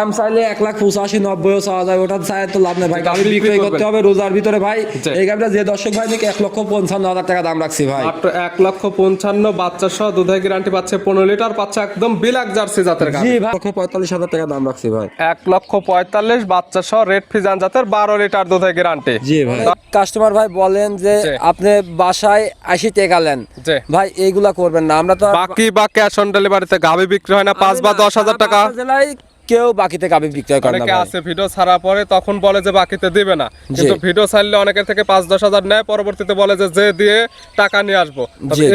দাম চাইলে 1,85,90 চাওয়া যায়, ওটা চাই তো লাভ নেই ভাই। গাভী বিক্রয় করতে হবে রোজার ভিতরে ভাই। এই গাভীটা যে দর্শক ভাই নাকি 1,55,000 টাকা দাম রাখছি ভাই। মাত্র 1,55,000 বাচ্চা সহ দুধের গ্যারান্টি পাচ্ছে 15 লিটার পাচ্ছে একদম বিলাক জার্সি জাতের গাভী। জি ভাই 1,45,000 টাকা দাম রাখছি ভাই। 1,45,000 বাচ্চা সহ রেড ফিজান জাতের 12 লিটার দুধের গ্যারান্টি। জি ভাই কাস্টমার ভাই বলেন যে আপনি বাসায় 80 টাকা নেন ভাই, এইগুলা করবেন না। আমরা তো বাকি বা ক্যাশ অন ডেলিভারিতে গাভী বিক্রি হয় না 5 বা 10,000 টাকা। কেউ বাকিতে গাভী বিক্রয় করে না। অনেকে আছে ভিডিও ছাড়া পরে তখন বলে যে বাকিতে দিবে না, কিন্তু ভিডিও ছাড়লে অনেকের থেকে 5-10,000 নেয়, পরবর্তীতে বলে যে দিয়ে টাকা নিয়ে আসবো।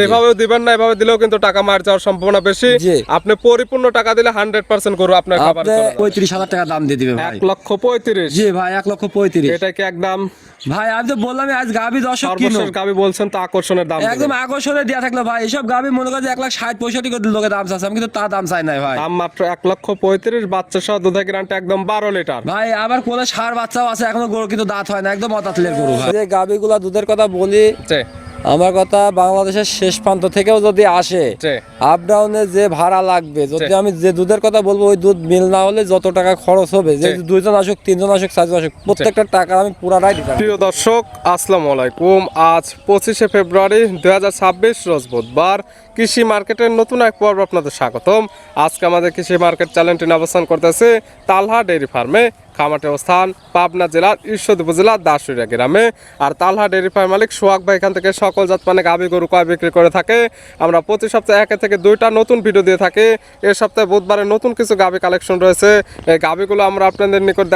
এভাবেও দিবেন না, এভাবে দিলেও কিন্তু টাকা মার যাওয়ার সম্ভাবনা বেশি। আপনি পরিপূর্ণ টাকা দিলে 100% গরু আপনার খাবার চলে যাবে। 35,000 টাকা দাম দিয়ে দিবে ভাই। 1,35,000। জি ভাই 1,35,000। এটা কি একদম ভাই আমি তো বললাম আজ গাভী দর্শক কিনো, সর্বশেষ গাভী বলছেন তো আকর্ষণের দাম একদম আকর্ষণে দেয়া থাকলো ভাই। এসব গাভী মনে করে 1,60-65 করে লোকে দাম চাচ্ছে, আমি কিন্তু তা দাম চাই নাই ভাই। দাম মাত্র 1,35,000 বাচ্চা সহ দুধের গ্যারান্টি একদম 12 লিটার ভাই। আবার কোলে ষাঁড় বাচ্চাও আছে, এখনো গরু কিন্তু দাঁত হয় না, একদম অতাতলের গরু ভাই। যে গাভীগুলা দুধের কথা বলি, আমার কথা বাংলাদেশের শেষ প্রান্ত থেকেও যদি আসে, আপ ডাউনে যে ভাড়া লাগবে, যদি আমি যে দুধের কথা বলবো ওই দুধ মিল না হলে যত টাকা খরচ হবে, যে 2জন আসুক 3জন আসুক 4জন আসুক, প্রত্যেকটা টাকা আমি পুরাটাই দিতাম। প্রিয় দর্শক আসসালামু আলাইকুম। আজ 25শে ফেব্রুয়ারি 2026 রোজ বুধবার। কৃষি মার্কেটের নতুন এক পর্ব আপনাদের স্বাগতম। আজকে আমাদের কৃষি মার্কেট চ্যানেলটি অবস্থান করতেছে তালহা ডেইরি ফার্মে। খামারটি অবস্থান পাবনা জেলার ঈশ্বরদী উপজেলার দাসুরিয়া গ্রামে। আর তালহা ডেইরি ফার্ম মালিক সোহাগ ভাই এখান থেকে সকল জাত মানে গাভী গরু কয় বিক্রি করে থাকে। আমরা প্রতি সপ্তাহে 1 থেকে 2টা নতুন ভিডিও দিয়ে থাকি। এই সপ্তাহে বুধবারে নতুন কিছু গাভী কালেকশন রয়েছে। এই গাভীগুলো আমরা আপনাদের নিকট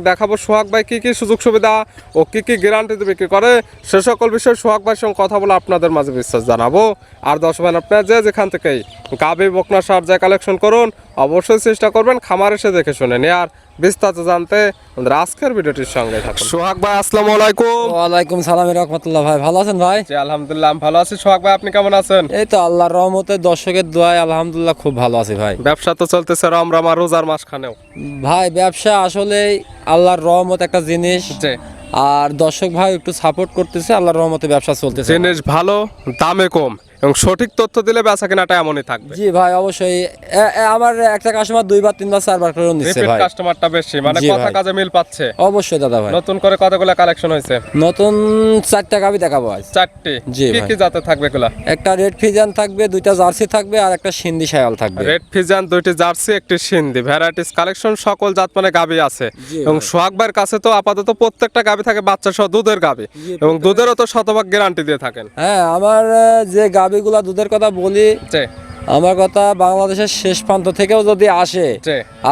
দেখাবো সোহাগ ভাই কি কি সুযোগ সুবিধা ও কি কি গ্যারান্টিতে বিক্রি করে, সে সকল বিষয়ে সোহাগ ভাইয়ের সঙ্গে কথা বলে আপনাদের মাঝে বিশ্বাস জানাবো। আর দর্শক ভাই আপনারা যেখান থেকেই গাভী বকনা সার যায় কালেকশন করুন, অবশ্যই চেষ্টা করবেন খামার এসে দেখে শুনে নিয়ে। আর বিস্তারিত জানতে আমাদের আজকের ভিডিওটির সঙ্গে থাকুন। সোহাগ ভাই আসসালামু আলাইকুম। ওয়ালাইকুম সালাম রাহমাতুল্লাহ। ভাই ভালো আছেন ভাই? জি আলহামদুলিল্লাহ আমি ভালো আছি। সোহাগ ভাই আপনি কেমন আছেন? এই তো আল্লাহর রহমতে দর্শকের দোয়ায় আলহামদুলিল্লাহ খুব ভালো আছি ভাই। ব্যবসা তো চলতেছে রমরমা রোজার মাসখানেও। ভাই ব্যবসা আসলে আল্লাহর রহমত একটা জিনিস, আর দর্শক ভাই একটু সাপোর্ট করতেছে, আল্লাহর রহমতে ব্যবসা চলতেছে। জিনিস ভালো, দামে কম এবং সঠিক তথ্য দিলে বেচা কেনাটা এমনই থাকবে। জি ভাই অবশ্যই। আমার একটা কাস্টমার 2বার 3বার 4বার করে নিচ্ছে ভাই। কাস্টমারটা বেশি মানে কথা কাজে মিল পাচ্ছে। অবশ্যই দাদা ভাই। নতুন করে কতগুলো কালেকশন হয়েছে? নতুন 4টা গাভী দেখাবো আজ। 4টি? জি কি ভাই। কি জাতের থাকবে এগুলা? একটা রেড ফিজান থাকবে, 2টা জার্সি থাকবে আর একটা সিন্ধি শায়াল থাকবে। রেড ফিজান 2টি জার্সি একটি সিন্ধি, ভ্যারাইটিস কালেকশন, সকল জাত মানে গাভী আছে। এবং সোহাগ ভাইয়ের কাছে তো আপাতত প্রত্যেকটা গাভী থাকে বাচ্চা সহ দুধের গাভী, এবং দুধেরও তো শতভাগ গ্যারান্টি দিয়ে থাকেন। হ্যাঁ আমার যে গাভীগুলা দুধের কথা বলি, আমার কথা বাংলাদেশের শেষ প্রান্ত থেকেও যদি আসে,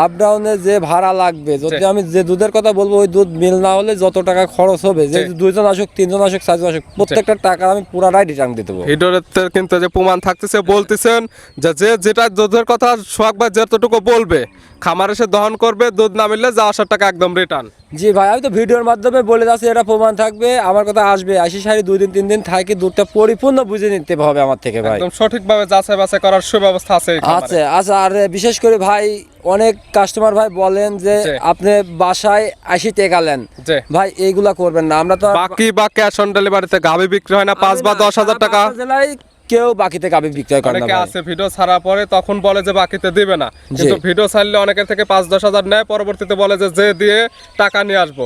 আপ ডাউনে যে ভাড়া লাগবে, যদি আমি যে দুধের কথা বলবো ওই দুধ মিল না হলে যত টাকা খরচ হবে, যে 2জন আসুক 3জন আসুক 4জন আসুক, প্রত্যেকটা টাকা আমি পুরাটাই রিটার্ন দিয়ে দেবো। ভিডিওতে কিন্তু যে প্রমাণ থাকতেছে বলতেছেন যে যেটা দুধের কথা সোহাগ ভাই যতটুকু বলবে খামার এসে দহন করবে, দুধ না মিললে যা আসার টাকা একদম রিটার্ন। জি ভাই আমি তো ভিডিওর মাধ্যমে বলে যাচ্ছি, এটা প্রমাণ থাকবে। আমার কথা আসবে 80 2 দিন 3 দিন থাকি, দুধটা পরিপূর্ণ বুঝে নিতে হবে আমার থেকে ভাই। একদম সঠিকভাবে যাচাই বাছাই করার সুব্যবস্থা আছে। আচ্ছা আর বিশেষ করে ভাই অনেক কাস্টমার ভাই বলেন যে আপনি বাসায় 80 টাকা নেন ভাই, এইগুলা করবেন না। আমরা তো বাকি বা ক্যাশ অন ডেলিভারিতে গাভী বিক্রি হয় না 5 বা 10,000 টাকা। কেউ বাকিতে গাভী বিক্রয় করে না। অনেকে আছে ভিডিও ছাড়া পরে তখন বলে যে বাকিতে দিবে না, কিন্তু ভিডিও ছাড়লে অনেকের থেকে 5-10,000 নেয়, পরবর্তীতে বলে যে দিয়ে টাকা নিয়ে আসবো।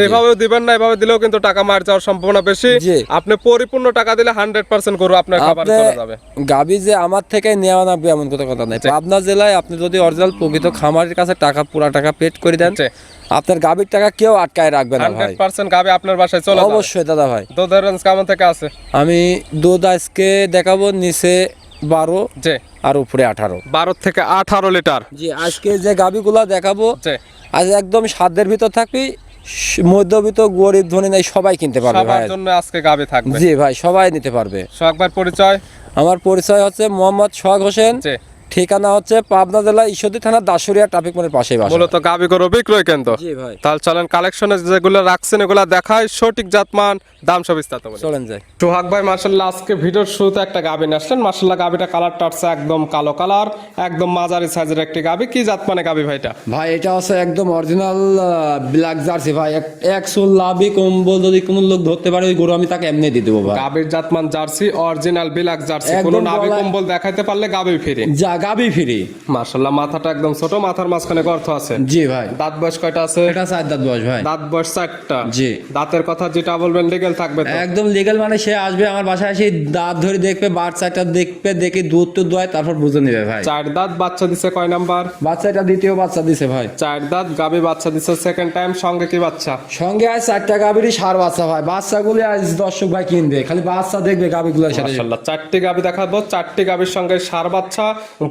এভাবেও দিবেন না, এভাবে দিলেও কিন্তু টাকা মার যাওয়ার সম্ভাবনা বেশি। আপনি পরিপূর্ণ টাকা দিলে 100% গরু আপনার খাবারে চলে যাবে। গাভী যে আমার থেকে নেওয়া লাগবে এমন কথা নাই। পাবনা জেলায় আপনি যদি অরিজিনাল প্রকৃত খামারের কাছে টাকা পুরা টাকা পেড করে দেন, আপনার গাভীর টাকা কেউ আটকায় রাখবে না ভাই। 100% গাভী আপনার বাসায় চলে যাবে। অবশ্যই দাদা ভাই। দুধের রেঞ্জ কেমন থেকে আছে? আমি দুধ আজকে দেখাবো নিচে 12 আর উপরে 18। 12 থেকে 18 লিটার। জি আজকে যে গাভীগুলা দেখাবো আজ একদম সাধ্যের ভিতর থাকবি, মধ্যবিত্ত গরিব ধনী নাই সবাই কিনতে পারবে ভাই। সবার জন্য আজকে গাভী থাকবে। জি ভাই সবাই নিতে পারবে। সোহাগ ভাইয়ের পরিচয়? আমার পরিচয় হচ্ছে মোহাম্মদ সোহাগ হোসেন। ঠিকানা হচ্ছে পাবনা জেলা ঈশ্বরদী থানা দাসুরিয়া ট্রাফিক মোড়ের পাশেই বাসা। মূলত গাভী গরু বিক্রয় কেন্দ্র। জি ভাই। তাহলে চলেন কালেকশনে যেগুলো রাখছেন এগুলো দেখায়, সঠিক জাতমান দাম সব বিস্তারিত বলি। চলেন যাই। সোহাগ ভাই মাশাআল্লাহ আজকে ভিডিওর শুরুতে একটা গাভী নিয়ে আসলেন। মাশাআল্লাহ গাভীটা কালারটা হচ্ছে একদম কালো কালার, একদম মাঝারি সাইজের একটি গাভী। কি জাত মানে গাভী ভাইটা? ভাই এটা হচ্ছে একদম অরিজিনাল ব্ল্যাক জার্সি ভাই। এক চুল লাভি কম্বল যদি কোনো লোক ধরতে পারে ওই গরু আমি তাকে এমনি দিয়ে দেবো ভাই। গাভীর জাতমান জার্সি, অরিজিনাল ব্ল্যাক জার্সি, কোনো নাভি কম্বল দেখাইতে পারলে গাভী ফ্রি। যা গাবি ফ্রি। মাশাআল্লাহ, মাথাটা একদম ছোট, মাথার মাঝখানে গর্ত আছে। জি ভাই। দাঁত বয়স কয়টা আছে? এটা 4 দাঁত বয়স ভাই। দাঁত বয়স 4টা। জি। দাঁতের কথা যেটা বলবেন লিগ্যাল থাকবে তো? একদম লিগ্যাল, মানে সে আসবে আমার বাসায়, এসে দাঁত ধরে দেখবে, বাচ্চাটা দেখবে, দেখে দুধ তো দোয়, তারপর বুঝে নেবে ভাই। 4 দাঁত, বাচ্চা দিছে কয় নাম্বার? বাচ্চাটা দ্বিতীয় বাচ্চা দিছে ভাই। 4 দাঁত গাবি বাচ্চা দিছে সেকেন্ড টাইম, সঙ্গে কি বাচ্চা? সঙ্গে আজ 4টা গাবিরই সার বাচ্চা ভাই। বাচ্চাগুলো আজ দর্শক ভাই কিনবে, খালি বাচ্চা দেখবে গাবিগুলোর সাথে। মাশাআল্লাহ, 4টি গাবি দেখাবো, 4টি গাবির সঙ্গে সার বাচ্চা,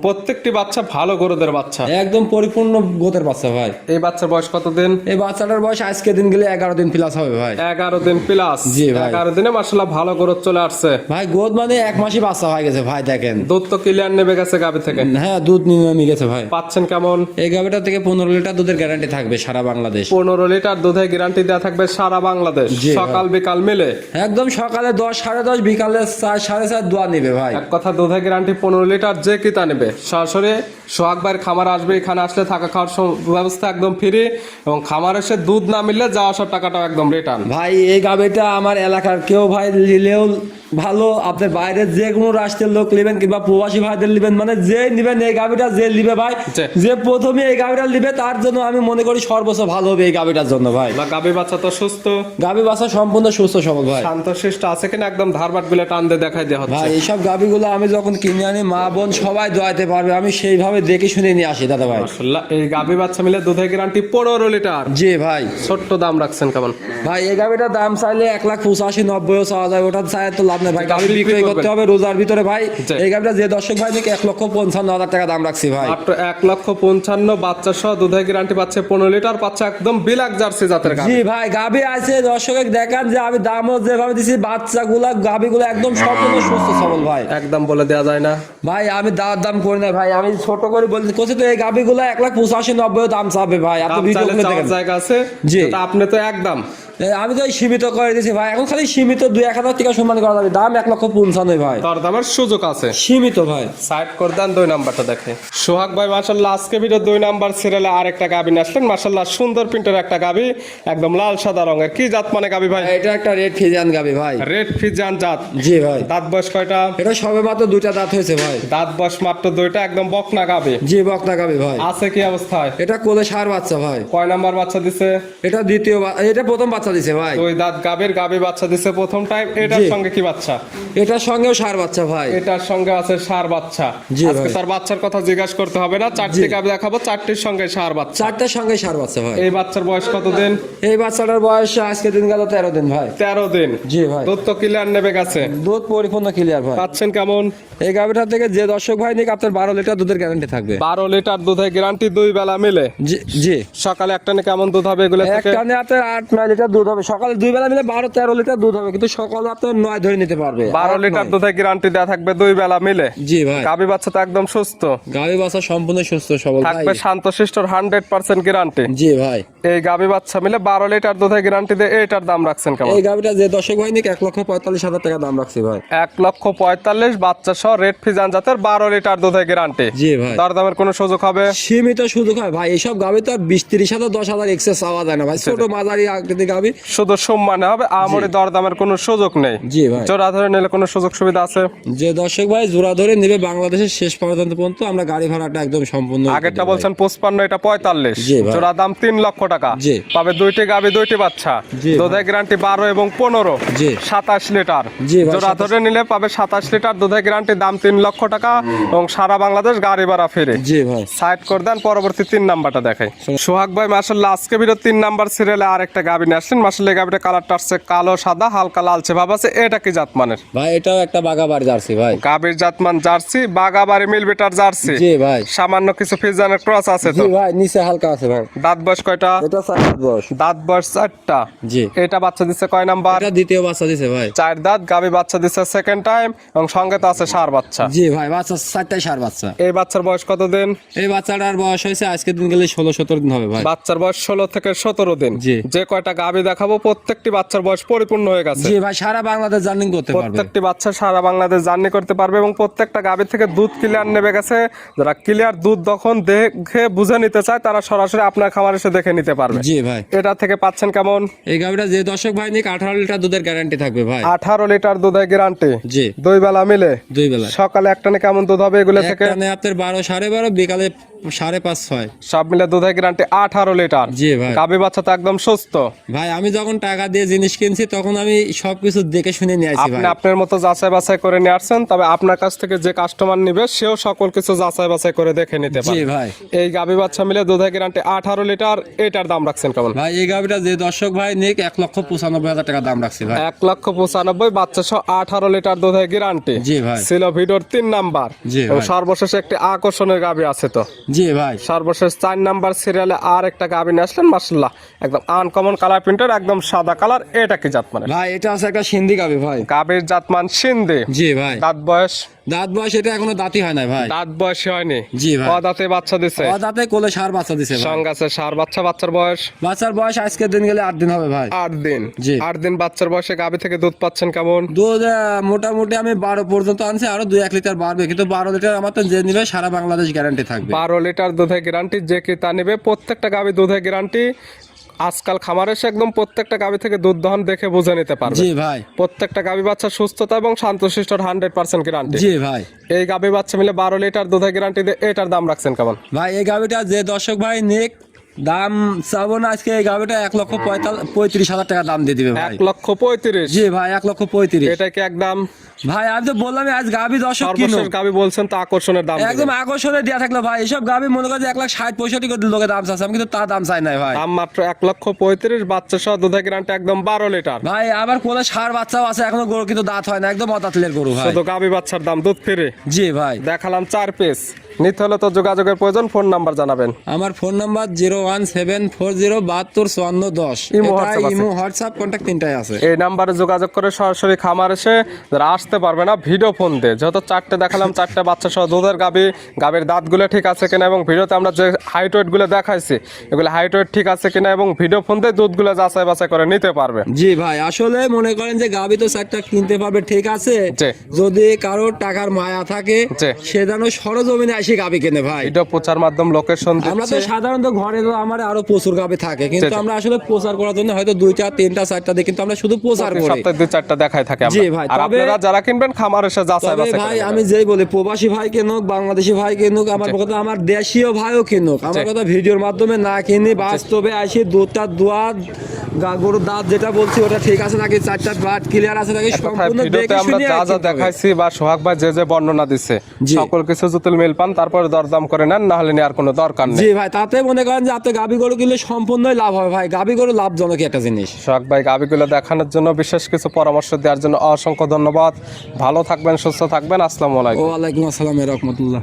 প্রত্যেকটি বাচ্চা ভালো গরুদের বাচ্চা, একদম পরিপূর্ণ গোতের বাচ্চা ভাই। এই বাচ্চার বয়স কত দিন? এই বাচ্চাটার বয়স আজকে দিন গেলে 11 দিন প্লাস হবে ভাই। 11 দিন প্লাস। জি ভাই। 11 দিনে মাশাআল্লাহ ভালো গ্রোথ চলে আসছে ভাই। গোদ মানে 1 মাসই বাচ্চা হয়ে গেছে ভাই, দেখেন। দুধ তো ক্লিয়ার নেমে গেছে গাবি থেকে। হ্যাঁ, দুধ নেমে গেছে ভাই। পাচ্ছেন কেমন? এই গাবিটা থেকে 15 লিটার দুধের গ্যারান্টি থাকবে সারা বাংলাদেশ। 15 লিটার দুধের গ্যারান্টি দেওয়া থাকবে সারা বাংলাদেশ, জি ভাই। সকাল বিকাল মিলে। একদম সকালে 10 সাড়ে 10, বিকালে 4 সাড়ে 4 দোয়া নিবে ভাই। এক কথা, দুধের গ্যারান্টি 15 লিটার, যে কিতা নেবে সরাসরি সোহাগ ভাইয়ের খামার আসবে। এখানে আসলে থাকা খাওয়ার ব্যবস্থা একদম ফ্রি, এবং খামার এসে দুধ না মিললে যাওয়া আসার টাকাটাও একদম রিটার্ন। ভাই এই গাবিটা আমার এলাকার কেউ ভাই নিলেও ভালো, আপনার বাইরে যে কোনো রাষ্ট্রের লোক নেবেন কিংবা প্রবাসী ভাইদের নেবেন, মানে যে নেবেন এই গাবিটা, যে নিবে ভাই, যে প্রথমে এই গাবিটা নিবে তার জন্য আমি মনে করি সর্বোচ্চ ভালো হবে এই গাবিটার জন্য ভাই। গাবি বাচ্চা তো সুস্থ, গাবি বাচ্চা সম্পূর্ণ সুস্থ সবল ভাই। শান্তশিষ্ট আছে কিনা একদম ধারবাট গুলো টান দিয়ে দেখাই দেওয়া হচ্ছে। ভাই এইসব গাবিগুলো আমি যখন কিনে আনি, মা বোন সবাই দোয়াইতে পারবে, আমি সেইভাবে দেখে শুনে নিয়ে আসি দাদা ভাই। মাশাআল্লাহ, এই গাবি বাচ্চা মিলে দুধের গ্যারান্টি 15 লিটার। জি ভাই। ছোট্ট দাম রাখছেন কেমন? ভাই এই গাবিটার দাম চাইলে 1,85,90 চাওয়া যায়, ওটা চাই তো লাভ নেই ভাই। গাবি বিক্রি করতে হবে রোজার ভিতরে ভাই। এই গাবিটা যে দর্শক ভাই নাকি 1,55,000 টাকা দাম রাখছি ভাই। মাত্র 1,55,000 বাচ্চা সহ দুধের গ্যারান্টি পাচ্ছে 15 লিটার, পাচ্ছে একদম বিলাক জার্সি জাতের গাবি। জি ভাই। গাবি আছে দর্শকের দেখান যে আমি দামও যেভাবে দিছি, বাচ্চাগুলা গাবিগুলো একদম সম্পূর্ণ সুস্থ সবল ভাই। একদম বলে দেওয়া যায় না ভাই, আমি দাম করি না ভাই, আমি ছোট করে বলতে কোথায় তো এই গাবিগুলো 1,85,90 দাম চাবে ভাই। আপনি ভিডিও চাইলে করে চাওয়ার দেখেন। জায়গা আছে, জি। যেটা আপনি তো একদম আমি তো সীমিত করে দিয়েছি ভাই, এখন খালি সীমিত 2-1,000 টাকা সম্মান করা যাবে। দাম 1,55,000 ভাই। তার দামের সুযোগ আছে, সীমিত ভাই। সাইড করে দেন 2 নাম্বারটা দেখে। সোহাগ ভাই মাশাআল্লাহ আজকে ভিডিও 2 নাম্বার সিরিয়ালে আরেকটা গাবি নিয়ে আসলেন। মাশাআল্লাহ সুন্দর প্রিন্টের একটা গাবি, একদম লাল সাদা রঙের। কি জাত মানে গাবি ভাই? এটা একটা রেড ফিজিয়ান গাবি ভাই। রেড ফিজিয়ান জাত। জি ভাই। দাঁত বয়স কয়টা? এটা সবে মাত্র 2টা দাঁত হয়েছে ভাই। দাঁত বয়স মাত্র 2টা, একদম বকনা গাবি। জি, বকনা গাবি ভাই। আছে কি অবস্থায়? এটা কোলে সার বাচ্চা ভাই। কয় নাম্বার বাচ্চা দিছে? এটা এটা প্রথম বাচ্চা দিছে ভাই। 2 দাঁত গাবি বাচ্চা দিছে প্রথম টাইম। এটার জি। সঙ্গে কি বাচ্চা? এটার সঙ্গেও সার বাচ্চা ভাই। এটার সঙ্গে আছে সার বাচ্চা। জি আজকে ভাই। তার বাচ্চার কথা জিজ্ঞাসা করতে হবে না, 4টি গাবি দেখাবো, 4টির সঙ্গে সার বাচ্চা। 4টার সঙ্গে সার বাচ্চা ভাই। এই বাচ্চার বয়স কত দিন? এই বাচ্চাটার বয়স আজকে দিন গেল 13 দিন ভাই। 13 দিন। জি ভাই। দুধ তো ক্লিয়ার নেবে গেছে, দুধ পরিপূর্ণ ক্লিয়ার ভাই। পাচ্ছেন কেমন? এই গাবিটা থেকে যে দর্শক ভাই নিক আপনার 12 লিটার দুধের গ্যারান্টি থাকবে। 12 লিটার দুধের গ্যারান্টি 2 বেলা মিলে। জি জি। সকালে একটানে কেমন দুধ হবে এগুলো থেকে? একটানে আপনার 8-9 লিটার দুধ হবে। সকালে 2 বেলা মিলে 12-13 লিটার দুধ হবে, কিন্তু সকালে আপনার 9 ধরে নিতে পারবে। 12 লিটার দুধের গ্যারান্টি দেওয়া থাকবে 2 বেলা মিলে। জি ভাই। গাবি বাচ্চা তো একদম সুস্থ, গাবি বাচ্চা সম্পূর্ণ সুস্থ সবল ভাই। থাকবে শান্তশিষ্টর 100% গ্যারান্টি। জি ভাই। এই গাবি বাচ্চা মিলে 12 লিটার দুধের গ্যারান্টি দিয়ে এটার দাম রাখছেন কেমন? এই গাবিটা যে দর্শক ভাই নিক 1,45,000 টাকা দাম রাখছি ভাই। 1,45,000 বাচ্চা সহ রেড ফিজান জাতের 12 লিটার দুধের গ্যারান্টি। জি ভাই। দরদামের কোনো সুযোগ হবে? সীমিত সুযোগ হয় ভাই। এইসব গাবি তো 20-30,000 10,000 এক্সেস চাওয়া যায় না ভাই। ছোট মাঝারি আকৃতি গাবি শুধু সম্মানে হবে, আমরি দরদামের কোনো সুযোগ নেই। জি ভাই। জোড়া ধরে নিলে কোনো সুযোগ সুবিধা আছে? যে দর্শক ভাই জোড়া ধরে নেবে বাংলাদেশের শেষ পর্যন্ত আমরা গাড়ি ভাড়াটা একদম সম্পূর্ণ আগেরটা বলছেন 55, এটা 45। জি ভাই। জোড়া দাম 3 লক্ষ টাকা। জি। পাবে 2টি গাবি 2টি বাচ্চা। জি দুধের গ্যারান্টি 12 এবং 15। জি। 27 লিটার। জি ভাই, জোড়া 27 ধরে নিলে পাবে 27 লিটার দুধের গ্যারান্টি, দাম 3 লক্ষ টাকা এবং সারা বাংলাদেশ গাড়ি ভাড়া ফিরে। জি ভাই। সাইড করে দেন, পরবর্তী 3 নাম্বারটা দেখাই। সোহাগ ভাই মাশাআল্লাহ আজকে ভিডিও 3 নাম্বার সিরিয়ালে আরেকটা গাবি নিয়ে আসলেন। মাশাআল্লাহ এই গাবিটা কালারটা আসছে কালো সাদা, হালকা লালচে ভাব আছে। এটা কি জাতমানের? ভাই এটাও একটা বাগাবাড়ি জার্সি ভাই। গাবির জাতমান জার্সি, বাগাবাড়ি মিলবিটার জার্সি। জি ভাই। সামান্য কিছু ফিজানের ক্রস আছে তো? জি ভাই, নিচে হালকা আছে ভাই। দাঁত বয়স কয়টা? এটা 4 দাঁত বয়স। দাঁত বয়স 4টা। জি। এটা বাচ্চা দিচ্ছে কয় নাম্বার? এটা দ্বিতীয় বাচ্চা দিছে ভাই। 4 দাঁত গাবি বাচ্চা দিচ্ছে সেকেন্ড টাইম, এবং সঙ্গে তো আছে সার বাচ্চা। জি ভাই, বাচ্চা 4টাই সার বাচ্চা। এই বাচ্চার বয়স কত দিন? এই বাচ্চাটার বয়স হয়েছে আজকে দিন গেলে 16-17 দিন হবে ভাই। বাচ্চার বয়স 16 থেকে 17 দিন। জি। যে কয়টা গাবি দেখাবো প্রত্যেকটি বাচ্চার বয়স পরিপূর্ণ হয়ে গেছে। জি ভাই, সারা বাংলাদেশ জার্নি করতে পারবে। প্রত্যেকটি বাচ্চা সারা বাংলাদেশ জার্নি করতে পারবে এবং প্রত্যেকটা গাভী থেকে দুধ ক্লিয়ার নেবে গেছে। যারা ক্লিয়ার দুধ যখন দেখে বুঝে নিতে চায় তারা সরাসরি আপনার খামার এসে দেখে নিতে পারবে। জি ভাই, এটা থেকে পাচ্ছেন কেমন? এই গাভীটা যে দর্শক ভাই নিক 18 লিটার দুধের গ্যারান্টি থাকবে ভাই। 18 লিটার দুধের গ্যারান্টি। জি, দুই বেলা মিলে। দুই বেলা। সকালে একটানে কেমন দুধ হবে এগুলো থেকে? একটানে আপনার 12 12.5, বিকালে 5.5 6। সব মিলে দুধের গ্যারান্টি 18 লিটার। জি ভাই, গাভী বাচ্চা তো একদম সুস্থ। ভাই আমি যখন টাকা দিয়ে জিনিস কিনছি তখন আমি সবকিছু দেখে শুনে নিয়ে আসি ভাই। আপনি আপনার মতো যাচাই বাছাই করে নিয়ে আসছেন, তবে আপনার কাছ থেকে যে কাস্টমার নিবে সেও সকল কিছু যাচাই বাছাই করে দেখে নিতে জি পারে। ভাই, এই গাভী বাচ্চা মিলে দুধের গ্যারান্টি 18 লিটার। এটার দাম রাখছেন কেমন? ভাই এই গাভীটা যে দর্শক ভাই নিক 1,95,000 টাকা দাম রাখছি ভাই। 1,95,000 বাচ্চা সহ 18 লিটার দুধের গ্যারান্টি। জি ভাই, ছিল ভিডিওর 3 নাম্বার। জি এবং ভাই, সর্বশেষ একটি আকর্ষণের গাভী আছে তো। জি ভাই, সর্বশেষ 4 নাম্বার সিরিয়ালে আর একটা গাভী নিয়ে আসলেন, মাশাআল্লাহ একদম আনকমন কালার প্রিন্টের, একদম সাদা কালার। এটা কি জাত মানে? ভাই এটা আছে একটা সিন্ধি গাভী ভাই। গাভীর জাতমান সিন্ধি। জি ভাই, দাঁত বয়স? দাঁত বয়স এটা এখনো দাঁতই হয় না ভাই। দাঁত বয়স হয়নি। জি ভাই, দাঁতে বাচ্চা দিছে। দাঁতে কোলে সার বাচ্চা দিছে ভাই। সঙ্গে আছে সার বাচ্চা। বাচ্চার বয়স? বাচ্চার বয়স আজকের দিন গেলে 8 দিন হবে ভাই। 8 দিন। জি, 8 দিন বাচ্চার বয়সে গাভী থেকে দুধ পাচ্ছেন কেমন? দুধ মোটামুটি আমি 12 পর্যন্ত আনছি, আরো 2-1 লিটার বাড়বে, কিন্তু 12 লিটার আমার তো যে নিবে সারা বাংলাদেশ গ্যারান্টি থাকবে। 12 লিটার দুধের গ্যারান্টি। যে কি তা নেবে প্রত্যেকটা গাভী দুধের গ্যারান্টি। আজকাল খামারে এসে একদম প্রত্যেকটা গাভী থেকে দুধ দহন দেখে বুঝে নিতে পারবে। জি ভাই, প্রত্যেকটা গাভী বাচ্চা সুস্থতা এবং শান্তশিষ্ট 100% গ্যারান্টি। জি ভাই, এই গাভী বাচ্চা মিলে 12 লিটার দুধের গ্যারান্টি দিয়ে এটার দাম রাখছেন কেমন? ভাই এই গাভীটা যে দর্শক ভাই নিক দাম চাবো না আজকে, এই গাভীটা 1,35,000 টাকা দাম দিয়ে দিবে ভাই। 1,35,000? জি ভাই, 1,35,000। এটা কি একদম? ভাই আমি তো বললাম আজ গাভী দর্শক কিনো, সর্বশেষ গাভী বলছেন তো আকর্ষণের দাম দেবেন। একদম আকর্ষণে দেওয়া থাকলো ভাই। এসব গাভী মনে করে 1,60-65 করে লোকে দাম চাচ্ছে, আমি কিন্তু তার দাম চাই নাই ভাই। দাম মাত্র 1,35,000, বাচ্চা সহ দুধের গ্যারান্টি একদম 12 লিটার। ভাই আবার কোলে সার বাচ্চাও আছে, এখনো গরু কিন্তু দাঁত হয় না, একদম অদাঁতলের গরু ভাই। শুধু গাভী বাচ্চার দাম, দুধ ফ্রি। জি ভাই, দেখালাম 4 পিস। নিতে হলে তো যোগাযোগের প্রয়োজন। ফোন নাম্বার জানাবেন। আমার ফোন নাম্বার 01740725410। ইমো হোয়াটসঅ্যাপ আছে। ইমো হোয়াটসঅ্যাপ কন্ট্যাক্ট তিনটাই আছে। এই নাম্বারে যোগাযোগ করে সরাসরি খামার এসে যারা আসতে পারবে না ভিডিও ফোন দিয়ে, যেহেতু 4টে দেখালাম, 4টে বাচ্চা সহ দুধের গাভী, গাভীর দাঁতগুলো ঠিক আছে কিনা এবং ভিডিওতে আমরা যে হাইট ওয়েট গুলো দেখাইছি এগুলো হাইট ওয়েট ঠিক আছে কিনা এবং ভিডিও ফোন দিয়ে দুধগুলো যাচাই বাছাই করে নিতে পারবে। জি ভাই, আসলে মনে করেন যে গাভী তো 4টা কিনতে পারবে ঠিক আছে, জি। যদি কারোর টাকার মায়া থাকে জি। সে যেন সরজমিনে এসে গাভী কেনে ভাই। ভিডিও প্রচার মাধ্যম লোকেশন আমরা তো দিচ্ছে। সাধারণত ঘরে তো আমার আরো প্রচুর গাভী থাকে, কিন্তু জি। আমরা আসলে প্রচার করার জন্য হয়তো 2টা 3টা 4টা দিয়ে কিন্তু আমরা শুধু প্রচার করি। সপ্তাহে 2-4টা দেখাই থাকে আমরা। জি ভাই, আর তবে- আপনারা যারা কিনবেন খামার এসে যাচাই তবে বাছাই ভাই করে আমি যেই বলি প্রবাসী ভাই কেনুক, বাংলাদেশি ভাই কেনুক, আমার কথা আমার দেশীয় ভাইও কিনুক, আমার কথা ভিডিওর মাধ্যমে না কিনে বাস্তবে আসি দুধটা দোয়া গরুর দাঁত যেটা বলছি ওটা ঠিক আছে নাকি, 4টা বাট ক্লিয়ার আছে নাকি, সম্পূর্ণ ভিডিওতে দেখে আমরা শুনে যা যা কিনতে হবে। দেখাইছি বা সোহাগ ভাই যে যে বর্ণনা দিচ্ছে জি। সকল কিছু জুতুল মিল পান, তারপরে দরদাম করে নেন, না হলে নেওয়ার কোনো দরকার নেই। জি ভাই, তাতে মনে করেন যে আপনি গাভী গরু কিনলে সম্পূর্ণই লাভ হবে ভাই। গাভী গরু লাভজনক একটা জিনিস। সোহাগ ভাই গাভীগুলো দেখানোর জন্য, বিশেষ কিছু পরামর্শ দেওয়ার জন্য অসংখ্য ধন্যবাদ। ভালো থাকবেন, সুস্থ থাকবেন। আসসালামু আলাইকুম। ওয়ালাইকুম আসসালাম রাহমাতুল্লাহ।